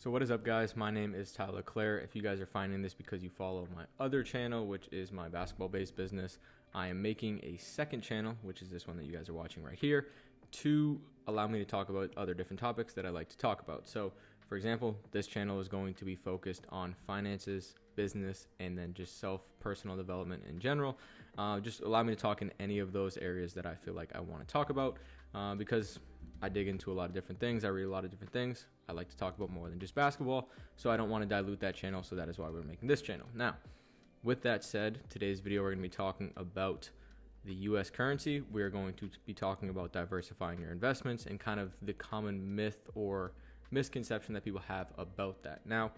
So what is up, guys? My name is Tyler Clare. If you guys are finding this because you follow my other channel, which is my basketball-based business, I am making a second channel, which is this one that you guys are watching right here, to allow me to talk about other different topics that I like to talk about. So, for example, this channel is going to be focused on finances, business, and then just personal development in general. Just allow me to talk in any of those areas that I feel like I want to talk about, because I dig into a lot of different things. I read a lot of different things. I like to talk about more than just basketball, so I don't want to dilute that channel, so that is why we're making this channel. Now, with that said, today's video we're going to be talking about the US currency. We're going to be talking about diversifying your investments and kind of the common myth or misconception that people have about that. Now,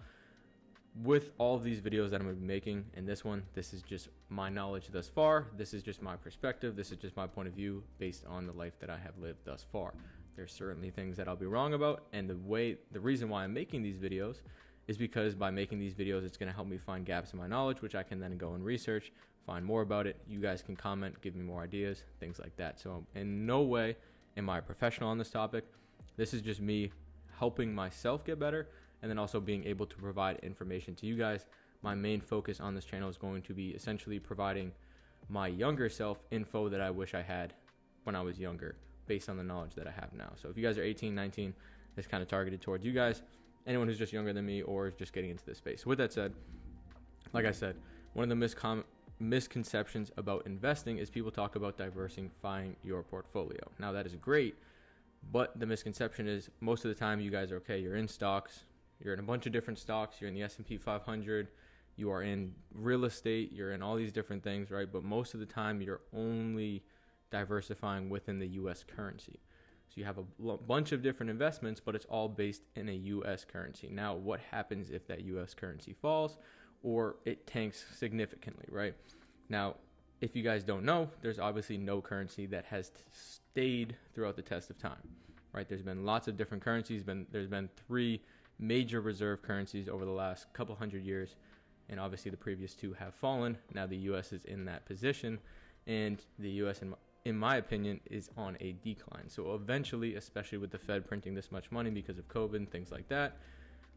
with all of these videos that I'm going to be making, and this is just my knowledge thus far. This is just my perspective. This is just my point of view based on the life that I have lived thus far. There's certainly things that I'll be wrong about, and the reason why I'm making these videos is because by making these videos, it's going to help me find gaps in my knowledge, which I can then go and research, find more about it. You guys can comment, give me more ideas, things like that. So in no way am I a professional on this topic. This is just me helping myself get better, and then also being able to provide information to you guys. My main focus on this channel is going to be essentially providing my younger self info that I wish I had when I was younger, based on the knowledge that I have now. So if you guys are 18, 19, it's kind of targeted towards you guys, anyone who's just younger than me or is just getting into this space. So with that said, like I said, one of the misconceptions about investing is people talk about diversifying your portfolio. Now that is great, but the misconception is most of the time you guys are okay. You're in stocks, you're in a bunch of different stocks, you're in the S&P 500, you are in real estate, you're in all these different things, right? But most of the time you're only diversifying within the US currency. So you have a bunch of different investments, but it's all based in a US currency. Now, what happens if that US currency falls or it tanks significantly, right? Now, if you guys don't know, there's obviously no currency that has stayed throughout the test of time, right? There's been lots of different currencies. There's been three major reserve currencies over the last couple hundred years, and obviously the previous two have fallen. Now the US is in that position, and the US, in my opinion, is on a decline. So eventually, especially with the Fed printing this much money because of COVID and things like that,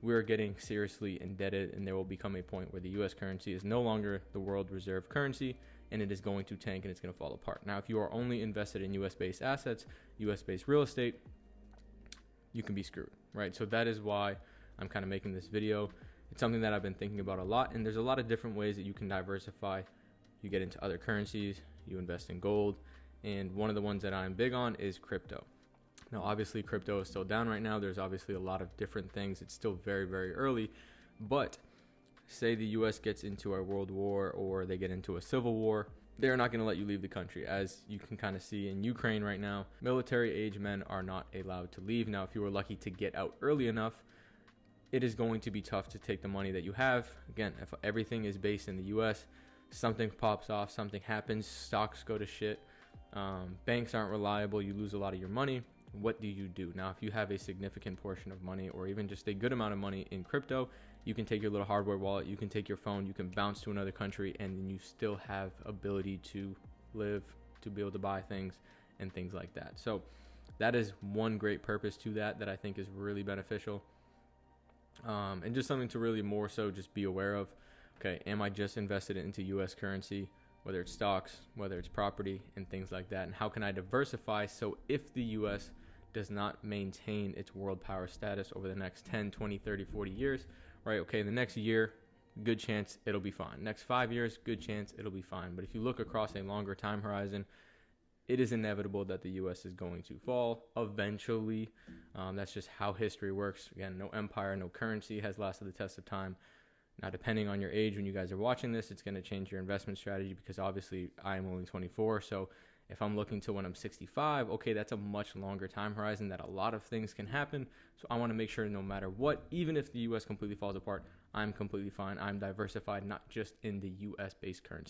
we're getting seriously indebted, and there will become a point where the US currency is no longer the world reserve currency, and it is going to tank and it's going to fall apart. Now, if you are only invested in US-based assets, US-based real estate, you can be screwed, right? So that is why I'm kind of making this video. It's something that I've been thinking about a lot, and there's a lot of different ways that you can diversify. You get into other currencies, you invest in gold, and one of the ones that I'm big on is crypto. Now, obviously, crypto is still down right now. There's obviously a lot of different things. It's still very, very early, but say the US gets into a world war or they get into a civil war, they're not going to let you leave the country. As you can kind of see in Ukraine right now, military age men are not allowed to leave. Now, if you were lucky to get out early enough, it is going to be tough to take the money that you have. Again, if everything is based in the US, something pops off, something happens, stocks go to shit, banks aren't reliable, you lose a lot of your money. What do you do? Now, if you have a significant portion of money or even just a good amount of money in crypto, you can take your little hardware wallet, you can take your phone, you can bounce to another country, and then you still have ability to live, to be able to buy things and things like that. So that is one great purpose to that I think is really beneficial. And just something to really more so just be aware of. Okay, am I just invested into US currency, whether it's stocks, whether it's property and things like that? And how can I diversify so if the US does not maintain its world power status over the next 10, 20, 30, 40 years, right? Okay, the next year, good chance it'll be fine. Next 5 years, good chance it'll be fine. But if you look across a longer time horizon, it is inevitable that the US is going to fall eventually. That's just how history works. Again, no empire, no currency has lasted the test of time. Now, depending on your age when you guys are watching this, it's going to change your investment strategy because obviously I am only 24. So if I'm looking to when I'm 65, okay, that's a much longer time horizon that a lot of things can happen. So I want to make sure no matter what, even if the US completely falls apart, I'm completely fine. I'm diversified, not just in the US based currency.